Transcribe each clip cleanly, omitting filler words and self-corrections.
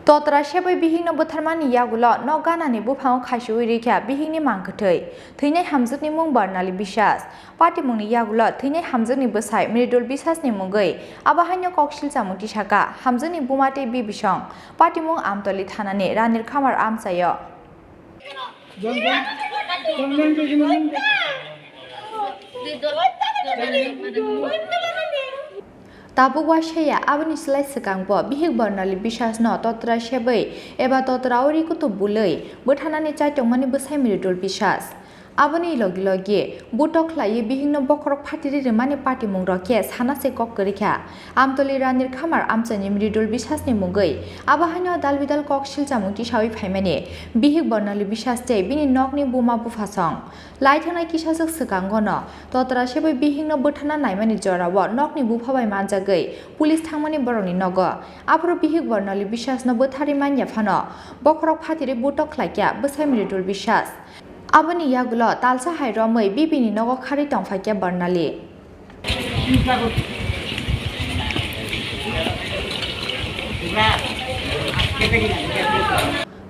Totra Sebwi Bihikno butharmani Yakulo no Ganani Buphango Khachiwi Rwkha Bihikni Mangkwthowi theinai hamjakni mung barnali bisas pati mungni Yakulo theinai hamjakni bwsai mridul bisasni mungwi abahaino koksil chamungti saka hamjakni bumate bibisong pati mung amtoli thanani ranir khamar amsayo Tabuk wasaya abani selai sekangbo bihik barnali bisas no Totra Sebwi eba Totra ori kutu bulei buthanani chaitongmani bwsai mridul bisas abani logi butok khlai Bihikno bokrok phatiri remani pati mungrokhe sanase kok korikha amtoli ranir khamar amchani mridul bisasni mungwi abahano dalbidal kok silchamungti sawi phaimani bihik barnali bisas tei bini nokni buma bufasong laithangna kisasok sekangono Totra Sebwi Bihikno buthana naimani jorao nokni bufabai manjagei pulis thangmani boroni nogo apro bihik barnali bisas no buthari manya phano bokrok phatiri butok khlaikya bwsai mridul bisas Abani Yakulo talsa hairomai bibini nogo khari tongphakya barnali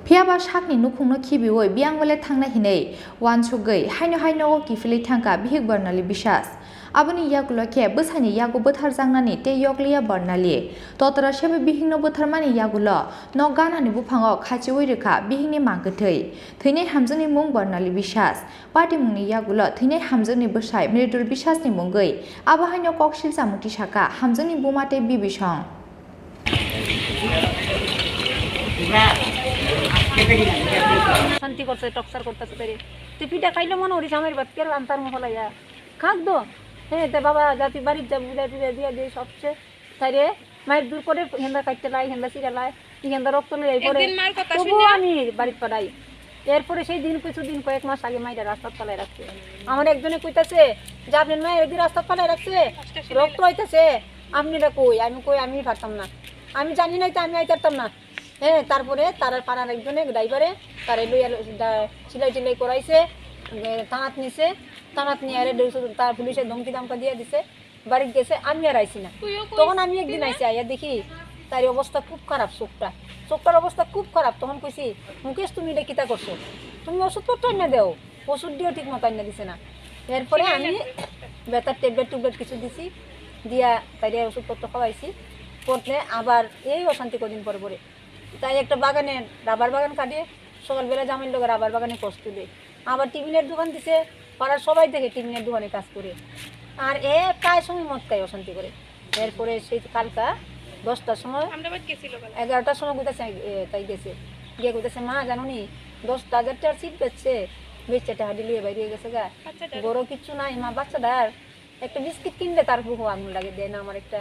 Phiaba sakni nukhungno khibiwoi biangwale thangna hinei wansugei haino kifili thangka bihik barnali bisas Abani Yakulo ke bwsani yaku buthar jangnani te yokliya barnali Totra Sebwi Bihikno butharmani Yakulo no Ganani Buphango Khachiwi Rwkha Bihikni Mangkwthowi theinai hamjakni mung barnali bisas pati mungni Yakulo theinai hamjakni bwsai mridul bisasni mungwi abahaino koksil chamungti saka hamjakni bumate bibisong শান্তি করছে টক্সার করতেছে তাই তুই পিঠা খাইলে মনে করিস আমার বাচ্চার আন্তার মহলাইয়া খাক দো হ্যাঁ তা বাবা জাতি বাড়ির যা বুঝা টুজা দিয়ে দিয়ে সবচেয়ে তাই রে মায়ের দূর করে হেন্দা কাটতে লাই হেন্দা সিরা লাই হেন্দা রক্ত লই পরে তবুও আমি বাড়িতে পাঠাই এরপরে সেই দিন কিছুদিন কয়েক মাস আগে মায়ের রাস্তার তলায় রাখছে আমার একজনে কইতাছে যে আপনার মায়ের এদিকে রাস্তার তলায় রাখছে রক্ত হইতেছে আপনারা কই আমি পারতাম না আমি জানি না তো আমি আইতারতাম না হ্যাঁ তারপরে তার পাড়ার একজনে ড্রাইভারে তারে লইয়া সিলাই করাইছে তাঁত নিছে তাঁত নিয়ে তার পুলিশের ধমকি দামকা দিয়ে দিছে বাড়িতে গেছে আমি আর আইসি না তখন আমি একদিন আইসি আইয়া দেখি তার অবস্থা খুব খারাপ চোখটার অবস্থা খুব খারাপ তখন কইছি মুকেশ তুমি এটা কিতা করছো তুমি ওষুধপত্র আইনা দেও ওষুধ দিয়েও ঠিক মতো আইনা দিছে না এরপরে আমি ব্যথার ট্যাবলেট কিছু দিছি দিয়া তাই ওষুধপত্র খাওয়াইছি পড়লে আবার এই অশান্তি কদিন পরে তাই একটা বাগানে রাবার বাগান কাটিয়ে সকালবেলা জামাইর লোক রাবার বাগানে কষ্ট দেয় আবার টিফিনের দোকান দিছে পাড়ার সবাই দেখে টিফিনের দোকানে কাজ করে আর প্রায় সময় মদ খায় অশান্তি করে এরপরে সেই কালকা 10টার সময় 11টার সময় কোথাছে তাই গেছে গিয়ে কোথাছে মা জানো নি 10,000 টাকার সিট বেচছে টাকা দিলিয়ে বাইরে গেছে গা বড় কিচ্ছু নাই মা বাচ্চাটার একটা বিস্কিট কিনলে তার বুকও আঙুল লাগে দেয় না আমার একটা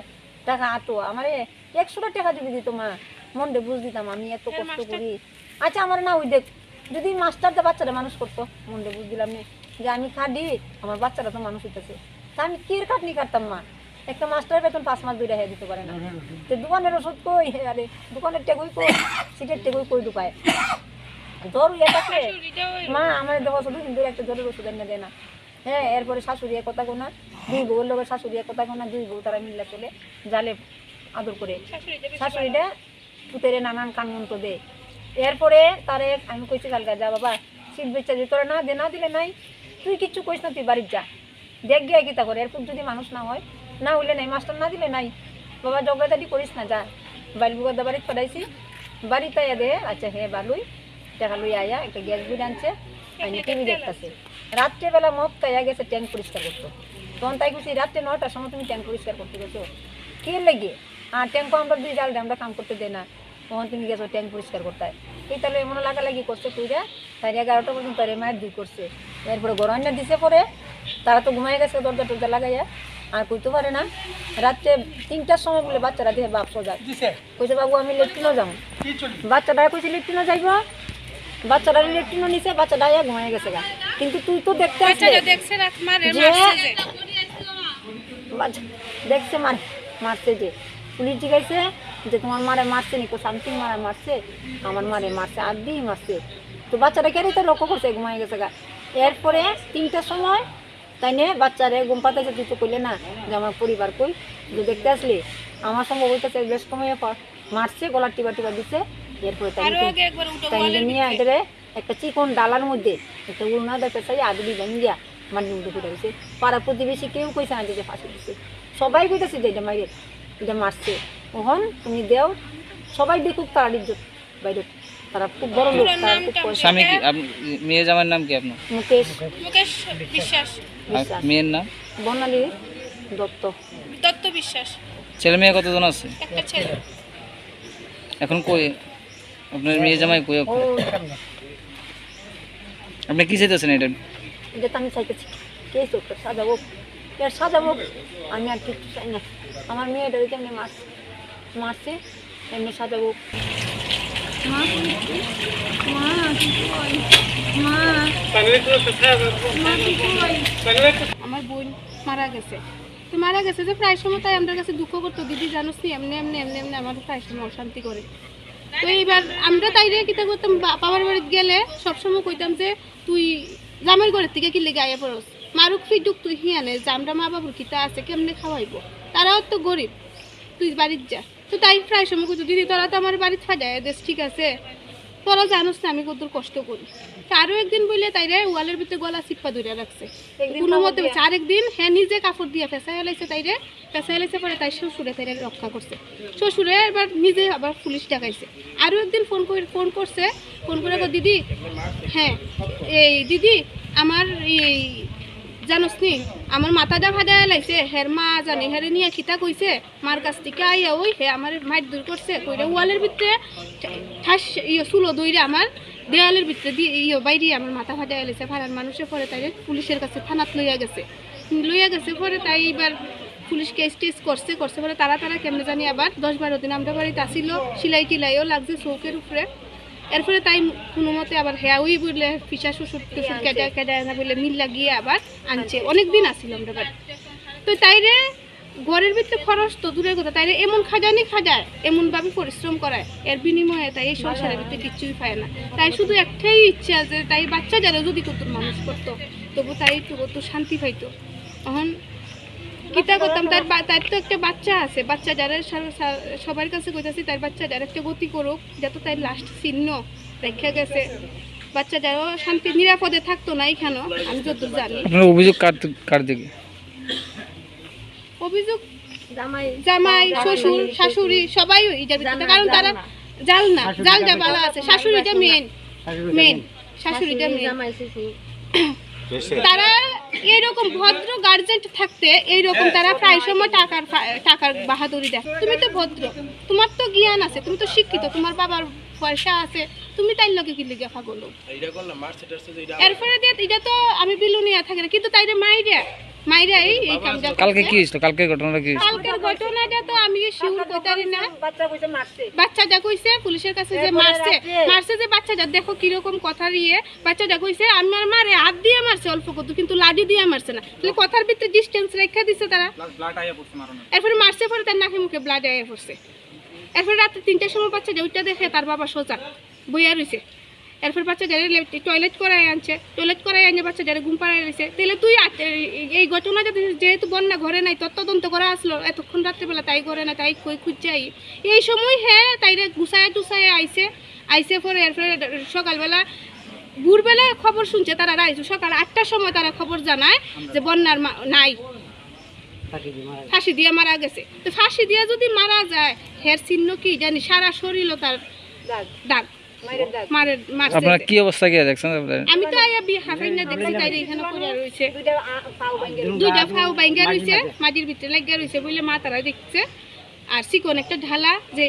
টাকা আটো আমার 100 টাকা যদি দিত মা মনটা বুঝ দিতাম আমি এত কষ্ট করি আচ্ছা আমার না ওই দেখ যদি মাস্টারটা বাচ্চাটা মানুষ করতো মনটা বুঝ দিলাম না যে আমি খাটি আমার বাচ্চাটা তো মানুষ হইতেছে তা আমি কির খাটনি কাটতাম মা একটা মাস্টারের বেতন 5 মাস 2 টাকা দিতে পারে না তো দোকানের ওষুধ কই আরে দোকানের টেকই কই সিটের টেকই কই ঢুকায় জ্বর এটাকে মা আমার দেখো শুধু কিন্তু একটা জ্বরের ওষুধ এনে দেয় না হ্যাঁ এরপরে শাশুড়ি কথা কোনা দুই বউর লোকের শাশুড়ি কথা কোনা দুই বউ তারা মিলে চলে জালে আদর করে শাশুড়িটা পুতেরে নানান কানমন্ত্র দেয় এরপরে তারে আমি কইছি কালকা যা বাবা সিট বেচা যে তোরা না দিলে নাই তুই কিচ্ছু কইস না তুই বাড়ির যা দেখ গিয়ে কিতা করে এরপর যদি মানুষ না হয় না হইলে নাই মাস্টার না দিলে নাই বাবা জগদাটি করিস না যা বাইলবুগাদা বাড়িতে পাঠাইছি বাড়িতে আয়া দে আচ্ছা হ্যাঁ বালুই টাকা লই আয়া একটা গ্যাস বিল আনছে আমি টিভি দেখতেছে রাত্রেবেলা মদ খাইয়া গেছে ট্যাঙ্ক পরিষ্কার করতো তখন তাই কইছি রাত্রে 9টার সময় তুমি ট্যাঙ্ক পরিষ্কার করতে গেছো কে লেগে আর ট্যাঙ্ক আমরা 2 জাল আমরা কাম করতে দেয় না তখন তুমি গেছো ট্যাঙ্ক পরিষ্কার করতে এই তাহলে এমন লাগালাগি করছে কইরা তাই 11টা পর্যন্ত তারে মায়ের দুই করছে এরপরে গরম দিছে পরে তারা তো ঘুমাই গেছে দরজা লাগাইয়া আর কইতে পারে না রাত্রে 3টার সময় বলে বাচ্চারা দিয়ে বাপ সোজা কইছে বাবু আমি লেট্রিনও যাবো বাচ্চাটা কইছে লেট্রিনও যাইব বাচ্চাটা লেট্রিনও নিছে বাচ্চাটা ঘুমাই গেছে গা কিন্তু তুই তো দেখতে দেখছে মারছে যে পুলিশ জিজ্ঞাসে যে তোমার মারে মারছে নি সামথিং মারছে আমার মারে মারছে আর দিয়ে মারছে তো বাচ্চাটা কেড়ে তো লক্ষ্য করছে ঘুমাই গেছে গা এরপরে 3টার সময় তাই নিয়ে বাচ্চারে ঘুম পাতাইছে তুই তো কইলে না যে আমার পরিবার কই যে দেখতে আসলে আমার সঙ্গে বলতেছে বেশ কমে মারছে গলার টিবা দিচ্ছে এরপরে তাই নিয়ে এদের একটা চিকন ডালার মধ্যে একটা উড়না দেখতে চাই আগে দিবেন গিয়া মাটির মধ্যে ফুটে গেছে। পাড়া প্রতিবেশী কেউ কইছে না যে ফাঁসি দিচ্ছে, সবাই কইতেছে যে এটা মাইরে এটা মারছে। ওহন তুমি দেও সবাই দেখুক তার ইজ্জত বাইরে, তারা খুব বড় লোক। স্বামী কি মেয়ে জামাইয়ের নাম কি আপনার? মুকেশ বিশ্বাস। মেয়ের নাম? বর্ণালী দত্ত বিশ্বাস। ছেলে মেয়ে কতজন আছে? একটা ছেলে। এখন কই আপনার মেয়ে জামাই কই? আপনি কি চাইতেছেন? এটা তো আমি চাইতেছি কেস হোক, সাজাবো, এর সাজাবো, আমি আর কিছু চাই না। আমার মেয়েটাকে কেমনি মারছে এমনি সাজাবো। আমার বোন মারা গেছে, তো মারা গেছে যে প্রায় সময় তাই আমার কাছে দুঃখ করতো, দিদি জানোস নি এমনি এমনি এমনি এমনি আমার প্রায় সময় অশান্তি করে। তো এইবার আমরা তাইরে কিতা করতাম, বাবার বাড়িতে গেলে সবসময় কইতাম যে তুই জামাইয়ের ঘরের থেকে কি লেগে আয়া পড়স, মারুক ফিটুক তুই হিয়ানে যে আমরা মা বাবুর কিতা আছে কেমনে খাওয়াইবো, তারাও তো গরিব, তুই বাড়ির যা। তো তাই প্রায় সময় কইতো দিদি তোরা তো আমার বাড়িতে ফাজায় দেশ, ঠিক আছে তোরা জানোস না আমি কত কষ্ট করি। আরও একদিন বললে তাইরে ওয়ালের ভিতরে গলা চিপ্পা ধরে রাখছে কোনো মতে। আরেকদিন হ্যাঁ নিজে কাপড় দিয়ে ফেঁসা হেলাইছে, তাইরে ফেঁসা হেলাইছে পরে তাই শ্বশুরে তাইরে রক্ষা করছে। শ্বশুরে এবার নিজে আবার পুলিশ ডাকাইছে। আরও একদিন ফোন করছে, ফোন করে দিদি হ্যাঁ এই দিদি আমার এই জানোস নি আমার মাথাটা ভাজা লাইছে, হের মা জানি হেরে নিয়ে খিতা কইছে মার কাছ থেকে আইয়া ওই হে আমার মাইট দূর করছে কইরে ওয়ালের ভিতরে ঠাস চুলো দইরে আমার দেওয়ালের ভিতরে দিয়ে বাইরে আমার মাথা ভাজা লাইছে। ভাড়ার মানুষের পরে তাই পুলিশের কাছে থানাত লইয়া গেছে পরে তাই এবার পুলিশ কেস টেস করছে পরে তারা কেমনে জানি আবার 10-12 দিন আমরা বাড়িতে আসিল, সিলাই টিলাইও লাগছে চৌকের উপরে। এরপরে তাই কোনো মতে আবার হ্যাঁ ওই বললে পিসা শ্বশুর টুসুর কেটে না বলে মিল লাগিয়ে আবার আনছে। অনেক দিন আসিল আমরা বাড়ি। তো তাইরে ঘরের ভিতরে খরচ তো দূরের কথা, তাইরে এমন খাজায় এমনভাবে পরিশ্রম করায়, এর বিনিময়ে তাই এই সংসারের ভিতরে কিচ্ছুই পায় না। তাই শুধু একটাই ইচ্ছা যে তাই বাচ্চা যারা যদি কত মানুষ করতো তবু তাই একটু কত শান্তি পাইতো। তখন কিতা করতাম, তার তো একটা বাচ্চা আছে, বাচ্চা যারা সবার কাছে কইতাছি তার বাচ্চা যারা একটা গতি করুক, যত তাই লাস্ট চিহ্ন রেখে গেছে, বাচ্চা যারা শান্তি নিরাপদে থাকতো না এখানে। আমি যতদূর জানি অভিযোগ কার দিকে? অভিযোগ জামাই শ্বশুর শাশুড়ি সবাই এটার ভিতরে, কারণ তারা জাল বালা আছে, শাশুড়িটা মেন শাশুড়িটা মেন। তারা এইরকম ভদ্র গার্জেন্ট থাকতে এইরকম তারা প্রায় সময় টাকার বাহাদুরি দেয়। তুমি তো ভদ্র, তোমার তো জ্ঞান আছে, তুমি তো শিক্ষিত, তোমার বাবার পয়সা আছে, তুমি তাই লগে কি লিখে পাগল। এরপরে এটা তো আমি বিলুনিয়া থাকে না, কিন্তু তাইরে মাইরা এই কামটা। কালকে কি হইছিল? কালকের ঘটনাটা তো আমি শিওর কইতারি না। বাচ্চাটা কইছে পুলিশের কাছে যে মারছে যে বাচ্চাটা দেখো কি রকম কথা দিয়ে বাচ্চাটা কইছে আমার মারে হাত দিয়ে মারছে অল্প কত, কিন্তু লাঠি দিয়ে মারছে না। তাহলে কথার ভিতরে ডিসটেন্স রেখা দিছে তারা। এরপরে মারছে পরে তার নাকে মুখে ব্লাড আইয়া পড়ছে। এরপরে রাতে 3টার সময় বাচ্চাটা ওইটা দেখে তার বাবা সোজা বইয়া রইছে। এরপর বাচ্চা যারা টয়লেট করাই আনছে বাচ্চা যারা ঘুম পাড়াই রয়েছে। তাহলে তুই এই ঘটনা যেহেতু বন্যা ঘরে নাই, তদন্ত করা আসলো এতক্ষণ রাত্রেবেলা, তাই ঘরে না তাই কই খুঁজাই এই সময় হ্যাঁ তাইরে গুছায় আইসে পরে এরপরে সকালবেলা ভোরবেলা খবর শুনছে তারা রাইছে। সকাল 8টার সময় তারা খবর জানায় যে বন্যার নাই, ফাঁসি দিয়ে মারা গেছে। তো ফাঁসি দিয়ে যদি মারা যায় হের চিহ্ন কি জানি, সারা শরীরও তার দাগ। আপনারা কি অবস্থা গিয়ে দেখছেন? আমি তো আয়া হাফাইনা দেখছি তাই এখানে পড়ে রইছে, দুইটা ফাও বাইঙ্গা রইছে, মাটির ভিতরে লাগিয়া রইছে বলে মা তারা দেখছে। আর চিকন একটা ঢালা যে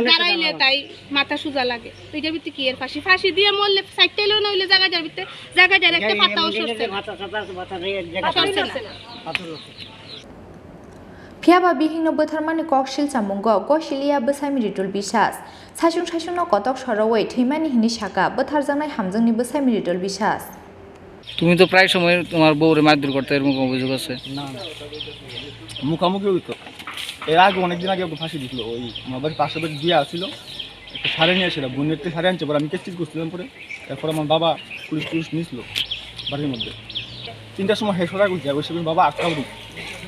দাঁড়াইলে তাই মাথা সোজা লাগে। তো এটার ভিতরে কি এর ফাঁসি দিয়ে মরলে সাইডটাইলো না হইলে জায়গাটার ভিতরে জায়গাটার একটা পাতাও সরছে না। Phiaba Bihikno butharmani kokshil chamungo koshilia bwsai ritul bisas saisung kotok sorowai thimani hini shaka butharjangnai hamjungni bwsai ritul bisas। তুমি তো প্রায় সময় তোমার বউরে মারধর করতে এরকম অভিযোগ আছে? না মুখামুখি হইতো। এর আগে অনেকদিন আগে ওকে ফাঁসি দিছিল, ওই আমার বাড়ির পাশে বাড়ি দিয়ে আসছিল, একটা সারে নিয়ে আসছিল, বোনের থেকে সারে আনছে। পরে আমি কেস করছিলাম, পরে এরপর আমার বাবা পুলিশ নিয়েছিল বাড়ির মধ্যে। 3টার সময় হেসরা করছি, ওই সময় বাবা আটকা দিই।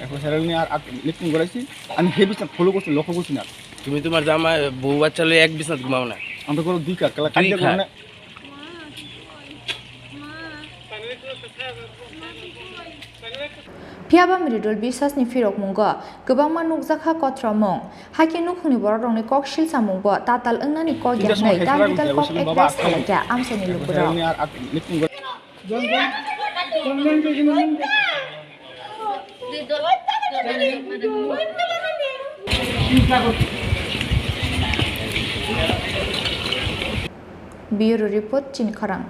এখন সেরা নিয়ে আর লিফটিং করাইছি আমি, হে বিছনা ফলো করছি, লক্ষ্য করছি না। তুমি তোমার জামা বউ বাচ্চা লয়ে এক বিছনা ঘুমাও না? আমরা কোনো দুই কাক কালা কান্দে খায়? কোনে Phiaba Miridol Bisas ni Firok Mungo, Gubama Nukzaka Kotromong, Haki Nukuni Borong ni Kok Shil Samungo, Tatal Ungani Kok Yanai, Damital Kok Ekres Talaga, Amsani Luburo. ini at litung Bureau Report Chini Khorang.